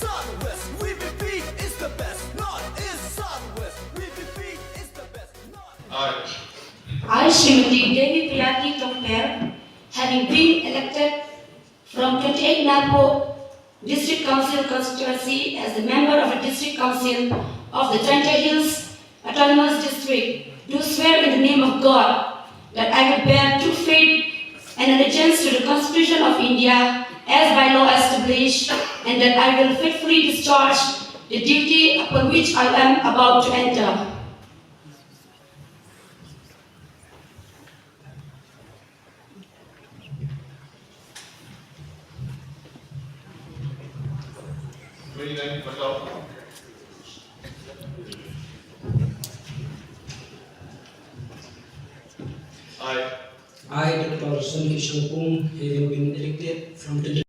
Southwest, we repeat, is the best. North is Southwest, we repeat, is the best. I, Srimati Devi Priyati Tokper, having been elected from 28 Napo District Council constituency as a member of the District Council of the Janta Hills Autonomous District, do swear in the name of God that I will bear true faith and allegiance to the Constitution of India as by law established, and that I will faithfully discharge the duty upon which I am about to enter. मेरी नहीं बताओ। I, Dr. Sun Kishore Kum, having been elected from the